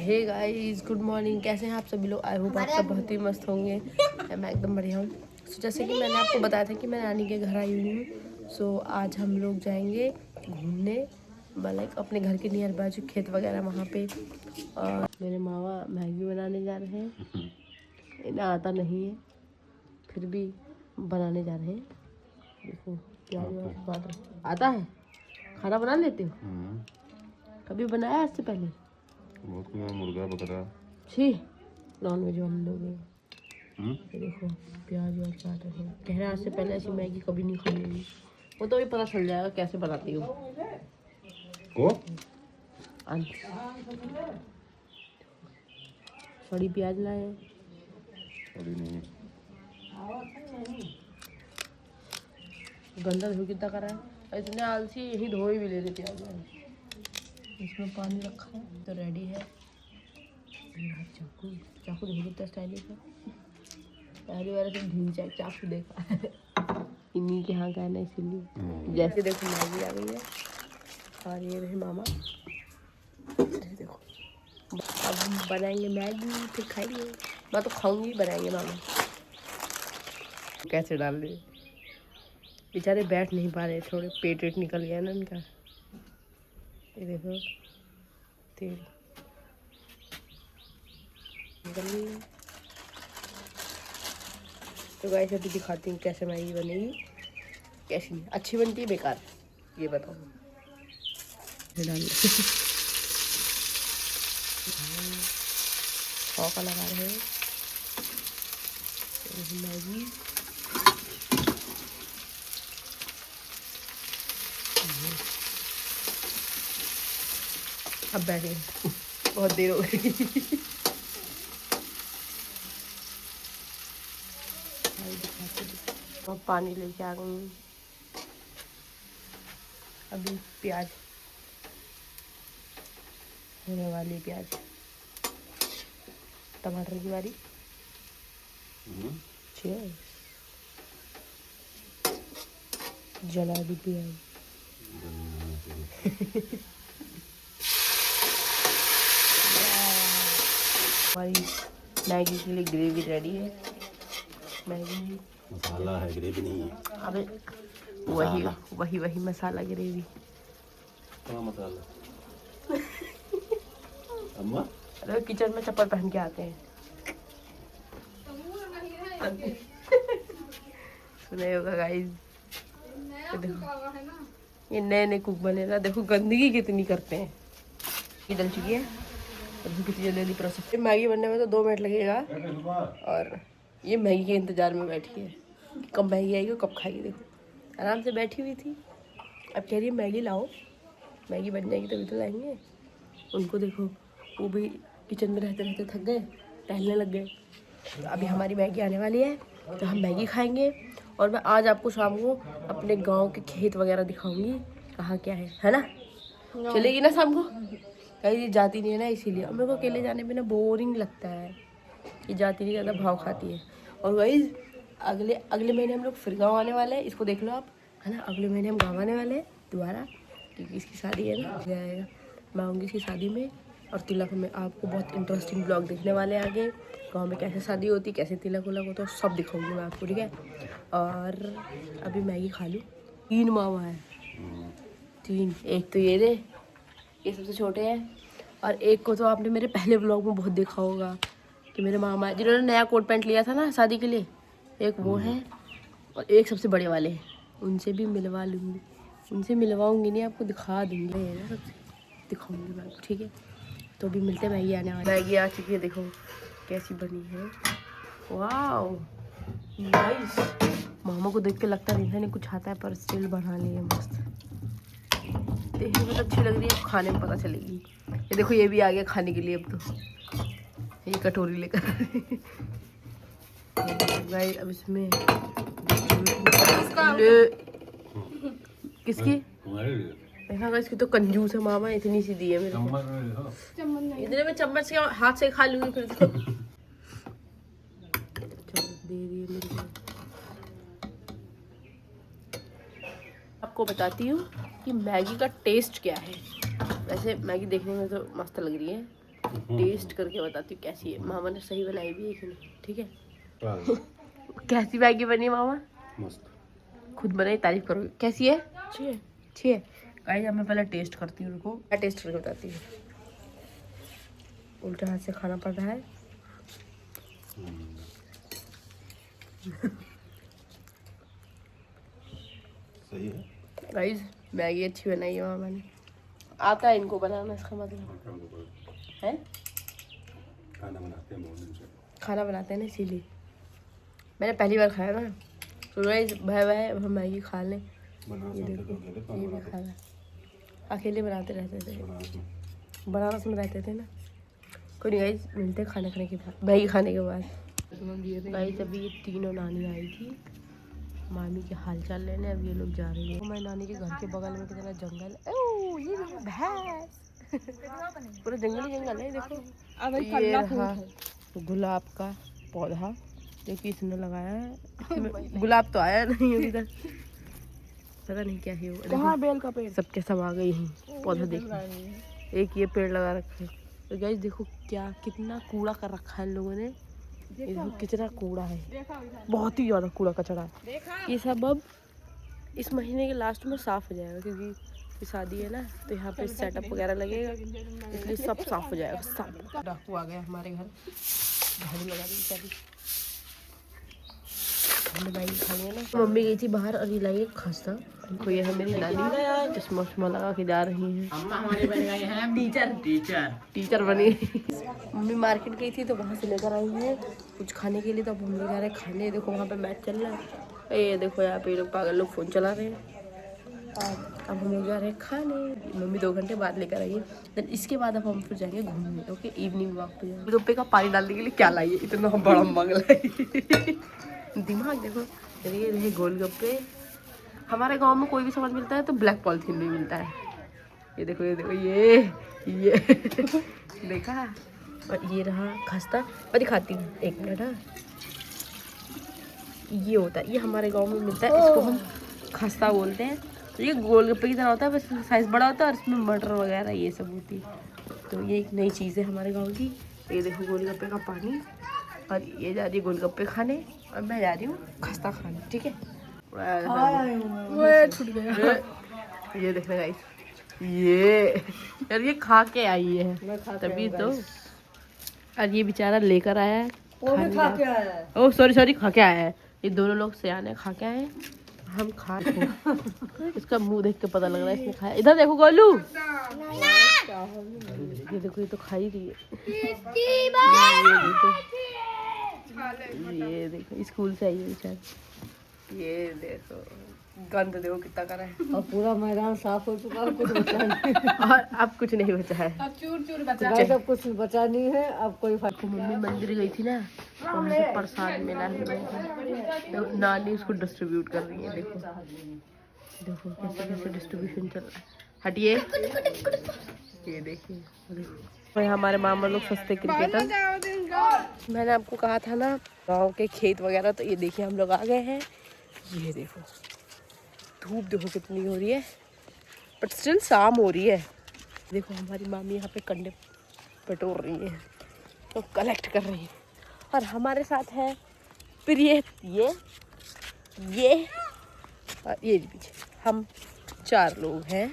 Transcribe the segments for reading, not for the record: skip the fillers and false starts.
Hey guys, good morning. कैसे हैं आप सभी लोग? आई होप आप सब बहुत ही मस्त होंगे। मैं एकदम बढ़िया हूँ। सो जैसे कि मैंने आपको बताया था कि मैं नानी के घर आई हुई हूँ। सो आज हम लोग जाएंगे घूमने, लाइक अपने घर के नियर बाय जो खेत वगैरह वहाँ पे। और मेरे मामा मैगी बनाने जा रहे हैं। इन्हें आता नहीं है, फिर भी बनाने जा रहे हैं। देखो प्याज और टमाटर। आता है? खाना बना लेते हो? कभी बनाया इससे पहले? बहुत कुछ, मुर्गा बकरा। छी, नॉन वेज वाले लोग हैं। ये देखो प्याज व्याज काट रहे हैं। कह रहे हैं आज से पहले ऐसी मैगी कभी नहीं खाई होगी। वो तो भी पता चल जाएगा कैसे बनाती हो। सड़ी प्याज लाए हैं। अभी नहीं। गंदा धो कितना करा है, इतने आलसी यही धो ही भी ले रहे प्याज। इसमें पानी रखा है तो रेडी है। चाकू चाकू देखो कितना स्टाइलिश है। पहली बार ऐसे ढील चाकू देखा है। इन्हीं के यहाँ का है ना, इसीलिए। जैसे देखो मैगी आ गई है और ये रहे मामा। देखो अब हम बनाएंगे मैगी, फिर खाएंगे। मैं तो खाऊंगी, बनाएंगे मामा। कैसे डाल दे, बेचारे बैठ नहीं पा रहे, थोड़े पेट वेट निकल गया ना इनका। ये देखो तेल निकल गई है। तो गाइस अभी दिखाती हूँ कैसे मैगी बनेगी। कैसी अच्छी बनती है बेकार, ये बताओ। डाल छौका लगा रहे हैं मैगी। अब बैठे बहुत देर हो गई। और पानी लेके आ गई। अभी प्याज होने वाली, प्याज टमाटर की बारी। जला दी प्याज। हमारी मैगी के लिए ग्रेवी रेडी है। मैगी मसाला है, ग्रेवी नहीं है। अबे वही वही वही मसाला ग्रेवी। क्या मसाला? अम्मा अरे किचन में चप्पल पहन के आते हैं। सुने होगा गाइस, ये नए नए कुक बने ना, देखो गंदगी कितनी करते हैं। ये डल चुकी है और कितनी जल्दी प्रोसेस। मैगी बनने में तो 2 मिनट लगेगा और ये मैगी के इंतजार में बैठी है। कब मैगी आएगी, कब खाएगी। देखो आराम से बैठी हुई थी, अब कह रही है मैगी लाओ। मैगी बन जाएगी तभी तो लाएंगे। उनको देखो, वो भी किचन में रहते रहते थक गए, टहलने लग गए। तो अभी हमारी मैगी आने वाली है तो हम मैगी खाएंगे। और मैं आज आपको शाम को अपने गांव के खेत वगैरह दिखाऊंगी, कहाँ क्या है ना। चलेगी ना शाम को? कहीं जाती नहीं है ना, इसीलिए। अब मेरे को अकेले जाने में ना बोरिंग लगता है। ये जाती नहीं, ज़्यादा भाव खाती है। और वही अगले अगले महीने हम लोग फिर गाँव आने वाले हैं, इसको देख लो आप, है ना। अगले महीने हम गाँव आने वाले हैं दोबारा, क्योंकि इसकी शादी है ना। आएगा, मैं आऊँगी इसकी शादी में और तिलक में। आपको बहुत इंटरेस्टिंग ब्लॉग देखने वाले हैं आगे। गाँव में कैसे शादी होती, कैसे तिलक उलक होता है, सब दिखाऊंगी मैं आपको, ठीक है। और अभी मैगी खा लूँ। 3 मामा है, 3। एक तो ये सबसे छोटे हैं, और एक को तो आपने मेरे पहले ब्लॉग में बहुत देखा होगा कि मेरे मामा जिन्होंने नया कोट पैंट लिया था ना शादी के लिए, एक वो है और एक सबसे बड़े वाले हैं। उनसे भी मिलवा लूँगी, उनसे मिलवाऊँगी नहीं, आपको दिखा दूँगी ना, सबसे दिखाऊँगी मैं आपको, ठीक है। तो अभी मिलते हैं, मैगी आने वाली। मैगी आ चुकी है, देखो कैसी बनी है। Wow nice. मामा को देख के लगता नहीं था नहीं कुछ आता है, पर स्टिल बना लिए मस्त। देखने में तो अच्छी लग रही है, खाने में पता चलेगी। ये देखो ये भी आ गया खाने के लिए। अब तो ये कटोरी लेकर गाइस अब इसमें किसकी देखा, इसकी तो कंजूस है मामा, इतनी सी दी है मेरे को। इतने में चम्मच के हाथ से खा लूंगी फिर तो। चलो दे दिए मेरे को। आपको बताती हूँ कि मैगी का टेस्ट क्या है। वैसे मैगी देखने में तो मस्त लग रही है, टेस्ट करके बताती हूँ कैसी है। मामा ने सही बनाई भी है कि नहीं, ठीक है। हाँ, कैसी मैगी बनी है मामा? मस्त। खुद बनाई तारीफ करोगे। कैसी है? अच्छी है, अच्छी है। गाइस अब मैं पहले टेस्ट करती हूँ, रुको मैं टेस्ट करके बताती हूँ। उल्टे हाथ से खाना पड़ रहा है। सही है। गाइस मैगी अच्छी बनाई है मामा ने। आता है इनको बनाना, इसका मतलब है खाना बनाते हैं मॉर्निंग से। खाना बनाते हैं ना, इसीलिए। मैंने पहली बार खाया ना, तो गाइस भाई भाई हम मैगी खा लें। बनारस ये में देखो, तो अकेले ये कौन भी बनाता है? खाना अकेले बनाते रहते थे, बनारस में। बनारस में रहते थे ना। कोई नहीं गाइस, मिलते हैं खाने के बाद, मैगी खाने के बाद। गाइस अभी ये तीनों नानी आई थी मामी के हाल चाल लेने, अब ये लोग जा रही है। मैं नानी के घर के बगल में कितना जंगल है। ओ ये देखो भैंस पूरा जंगल ही जंगल है। देखो तो ये रहा गुलाब का पौधा जो कि इसने लगाया है। इसमें गुलाब तो आया नहीं अभी तक, पता नहीं क्या है वो। कहाँ बेल का पेड़? सबके सब आ गई हैं पौधा देखने। एक ये पेड़ लगा रखा है। तो गाइस देखो क्या कितना कूड़ा कर रखा है इन लोगों ने। ये देखो कितना कूड़ा है, बहुत ही ज़्यादा कूड़ा कचरा है। ये सब अब इस महीने के लास्ट में साफ हो जाएगा, क्योंकि ये शादी है ना, तो यहाँ पे सेटअप वगैरह लगेगा, इसलिए सब साफ हो जाएगा। सब डाकू आ गया हमारे घर, झाड़ू लगा दी बेचारी। हमने मैगी खा लिया ना। मम्मी गई थी बाहर और ये लाई एक खस्ता। इनको ये है मेरी नानी, चश्मा उश्मा लगा के जा रही है। अम्मा हमारे बन गए हैं टीचर बनी। मम्मी मार्केट गई थी तो वहाँ से लेकर आई है कुछ खाने के लिए, तो अब हम लोग जा रहे हैं खाने। देखो वहाँ पे मैच चल रहा है, ये देखो यहाँ पे लोग पागल लोग फ़ोन चला रहे हैं। और अब हम लोग जा रहे हैं खाने। मम्मी 2 घंटे बाद लेकर आई है। देन इसके बाद अब हम फिर जाएंगे घूमने। ओके इवनिंग वॉक पे जाएंगे। रुपये का पानी डालने के लिए क्या लाइए, इतना बड़ा मंगला है। दिमाग देखो। ये रहे गोलगप्पे। हमारे गांव में कोई भी सामान मिलता है तो ब्लैक पॉलिथीन में मिलता है। ये देखो ये देखो ये देखा। और ये रहा खस्ता। मैं दिखाती हूँ, 1 मिनट। हाँ ये होता है, ये हमारे गांव में मिलता है, इसको हम खस्ता बोलते हैं। तो ये गोलगप्पे की तरह होता है, बस साइज़ बड़ा होता है और इसमें मटर वगैरह ये सब होती है। तो ये एक नई चीज़ है हमारे गांव की। ये देखो गोलगप्पे का पानी, और ये जा रही है गोलगप्पे खाने और मैं जा रही हूँ खस्ता खाने, ठीक है। छूट गया। ये देखना गाइस, ये यार ये खा के आई है तभी तो। और ये बेचारा लेकर आया है, वो भी खा के आया है। ओ सॉरी खा के आया है। ये दोनों लोग सयाने खा के आए हैं, हम खा इसका मुंह देख के पता लग रहा है इसने खाया। इधर देखो गोलू, ये देखो ये तो खा ही रही है। ये देखो स्कूल से आई है बेचारी। ये देखो गंद देखो कितना करा है। और पूरा मैदान साफ हो चुका है, कुछ बचा नहीं। और अब कुछ नहीं बचा है, अब चूर चूर बचा है, सब कुछ बचा नहीं है। अब कोई फर्क मम्मी मंदिर गई थी ना, वहाँ से प्रसाद मिला है। तो नानी उसको डिस्ट्रीब्यूट कर रही है। देखो देखो कैसे कैसे डिस्ट्रीब्यूशन चल रहा है। हटिए, ये देखिए और हमारे मामा लोग सस्ते क्रिकेटर। मैंने आपको कहा था ना गांव के खेत वगैरह, तो ये देखिए हम लोग आ गए हैं। ये देखो धूप देखो कितनी हो रही है, बट स्टिल शाम हो रही है। देखो हमारी मामी यहाँ पे कंडे बटोर रही है, तो कलेक्ट कर रही है। और हमारे साथ है फिर ये और ये पीछे हम 4 लोग हैं।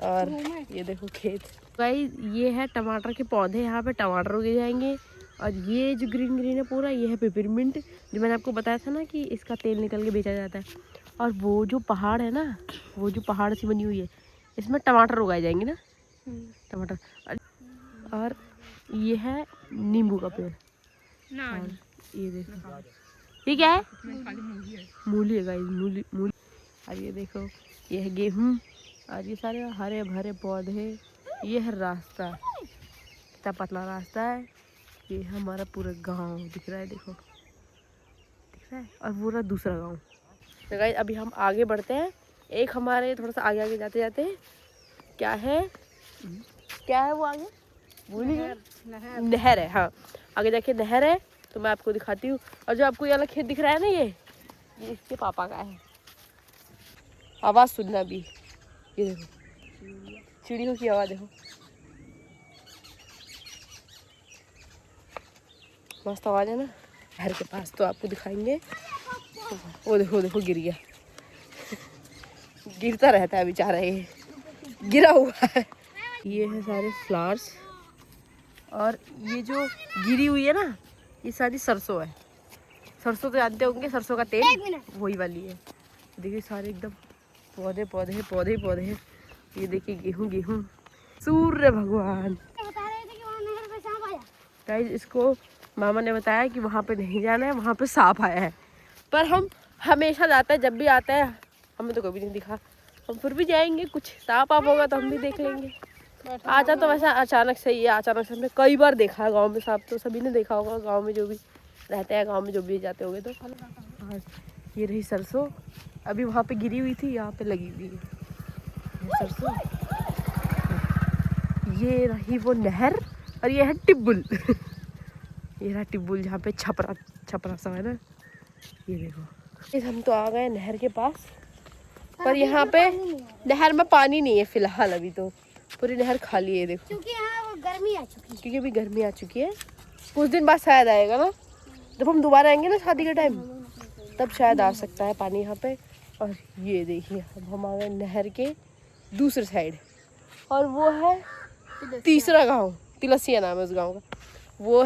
और ये देखो खेत गाइस, ये है टमाटर के पौधे, यहाँ पे टमाटर उगे जाएंगे। और ये जो ग्रीन ग्रीन है पूरा, ये है पेपरमिंट, जो मैंने आपको बताया था ना कि इसका तेल निकल के बेचा जाता है। और वो जो पहाड़ है ना, वो जो पहाड़ सी बनी हुई है, इसमें टमाटर उगाए जाएंगे ना, टमाटर। और ये है नींबू का पेड़। और ये देखो ये क्या है, मूली है गाइस, मूली। और ये देखो ये है गेहूँ, और ये सारे हरे भरे पौधे। ये है रास्ता, कितना पतला रास्ता है। ये हमारा पूरा गांव दिख रहा है, देखो दिख रहा है। और पूरा दूसरा गांव। तो गाइस अभी हम आगे बढ़ते हैं। एक हमारे थोड़ा सा आगे आगे जाते जाते क्या है वो आगे भूल गए, नहर है। हाँ आगे जाके नहर है, तो मैं आपको दिखाती हूँ। और जो आपको ये वाला खेत दिख रहा है ना, ये इसके पापा का है। आवाज़ सुनना भी, ये देखो चिड़ियों की आवाज़ देखो। मस्त आवाज है ना। नहर के पास तो आपको दिखाएंगे। वो देखो देखो गिर गया। गिरता रहता है बेचारा, ये गिरा हुआ है। ये है सारे फ्लावर्स और ये जो गिरी हुई है ना, ये सारी सरसों है। सरसों तो जानते होंगे, सरसों का तेल, वही वाली है। देखिए सारे एकदम पौधे पौधे पौधे पौधे। ये देखिए गेहूं गेहूं। सूर्य भगवान गाइस, इसको मामा ने बताया कि वहाँ पे नहीं जाना है, वहाँ पे सांप आया है। पर हम हमेशा जाते हैं, जब भी आता है हमें तो कभी नहीं दिखा। हम फिर भी जाएंगे, कुछ सांप आप होगा तो हम भी देख लेंगे। आता तो वैसा अचानक से ही है, अचानक से हमने कई बार देखा है गाँव में सांप, तो सभी ने देखा होगा गाँव में, जो भी रहते हैं गाँव में, जो भी जाते होंगे। तो ये रही सरसों, अभी वहाँ पे गिरी हुई थी, यहाँ पे लगी हुई है सरसों। ये रही वो नहर और ये है टिब्बुल। ये रहा टिब्बुल जहाँ पे छपरा छपरा सा है ना। ये देखो, हम तो आ गए नहर के पास, पर यहाँ पे नहर में पानी नहीं है फिलहाल। अभी तो पूरी नहर खाली है, देखो, क्योंकि यहाँ वो गर्मी आ चुकी है। क्योंकि अभी गर्मी आ चुकी है। कुछ दिन बाद शायद आएगा ना, जब हम दोबारा आएंगे ना शादी के टाइम, तब शायद आ सकता है पानी यहाँ पे। और ये देखिए अब हम आ गए नहर के दूसरे साइड, और वो है तीसरा गांव, तिलसिया नाम है उस गांव का। वो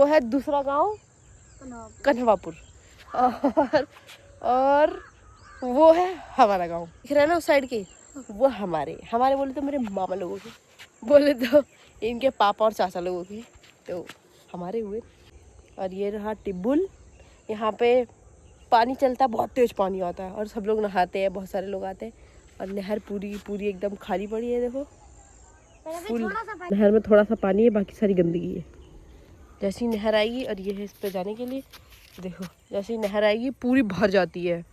है दूसरा गांव कन्हवापुर, और वो है हमारा गांव। दिख रहा है ना उस साइड के, वो हमारे बोले तो मेरे मामा लोगों के, बोले तो इनके पापा और चाचा लोगों के, तो हमारे हुए। और ये रहा टिब्बुल, यहाँ पे पानी चलता है, बहुत तेज पानी आता है और सब लोग नहाते हैं, बहुत सारे लोग आते हैं। और नहर पूरी पूरी एकदम खाली पड़ी है, देखो फुल। नहर में थोड़ा सा पानी है, बाकी सारी गंदगी है। जैसी नहर आएगी, और ये है इस पे जाने के लिए, देखो जैसी नहर आएगी पूरी भर जाती है,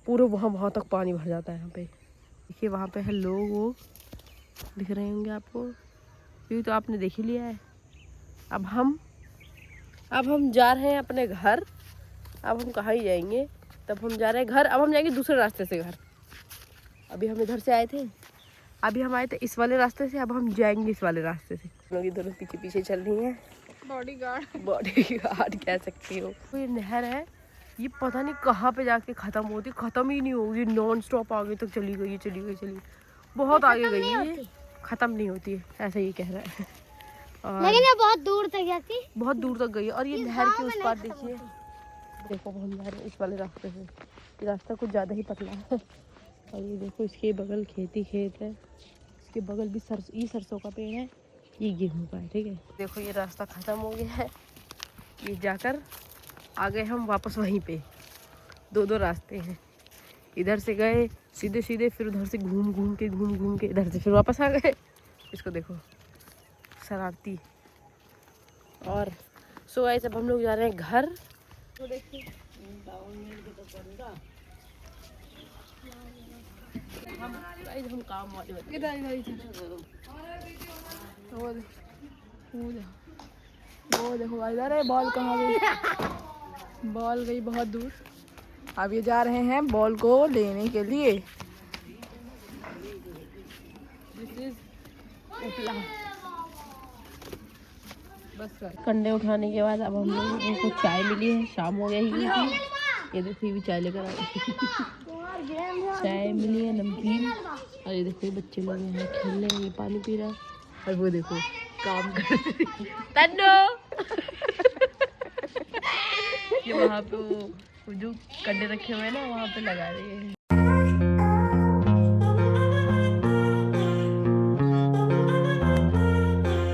पूरे वहाँ तक पानी भर जाता है। यहाँ पे देखिए, वहाँ पे है लोग, वो दिख रहे होंगे आपको, ये तो आपने देख ही लिया है। अब हम जा रहे हैं अपने घर। अब हम कहाँ ही जाएंगे, तब हम जा रहे हैं घर। अब हम जाएंगे दूसरे रास्ते से घर। अभी हम इधर से आए थे, अभी हम आए थे इस वाले रास्ते से, अब हम जाएंगे इस वाले रास्ते से। लोग दोनों पीछे पीछे चल रही हैं, बॉडीगार्ड कह सकती हो। तो ये नहर है, ये पता नहीं कहाँ पे जाके खत्म होती, खत्म ही नहीं होगी, नॉन स्टॉप आगे तक चली गई, बहुत आगे गई है, ये खत्म नहीं होती है, ऐसा ही कह रहा है। लेकिन ये बहुत दूर तक जाती, बहुत दूर तक गई है। और ये नहर के उस पार देखिए, देखो हम जा रहे हैं इस वाले रास्ते से। ये रास्ता कुछ ज़्यादा ही पतला है। और ये देखो, इसके बगल खेत है, इसके बगल भी ये सरसों का पेड़ है, ये गेहूँ का है, ठीक है। देखो ये रास्ता ख़त्म हो गया है, ये जाकर आ गए हम वापस वहीं पे। दो रास्ते हैं, इधर से गए सीधे, फिर उधर से घूम के इधर से फिर वापस आ गए। इसको देखो, शरारती। और सो गाइस, अब हम लोग जा रहे हैं घर। तो देखिए हम काम वाले वो देखो इधर है। बॉल कहाँ गई? बॉल गई बहुत दूर। अब ये जा रहे हैं बॉल को लेने के लिए। दिस इज उपला। बस कंडे उठाने के बाद अब हम लोगों को चाय मिली है, शाम हो गई है। ये देखो, ये भी चाय लेकर आ गई। चाय मिली है, नमकीन। और ये देखो, बच्चे लोग हैं खेल रहे हैं, ये पानी पी रहा है। और वो देखो काम कर तन्नो। ये वहाँ पे वो जो कंडे रखे हुए हैं ना, वहाँ पे लगा रहे हैं।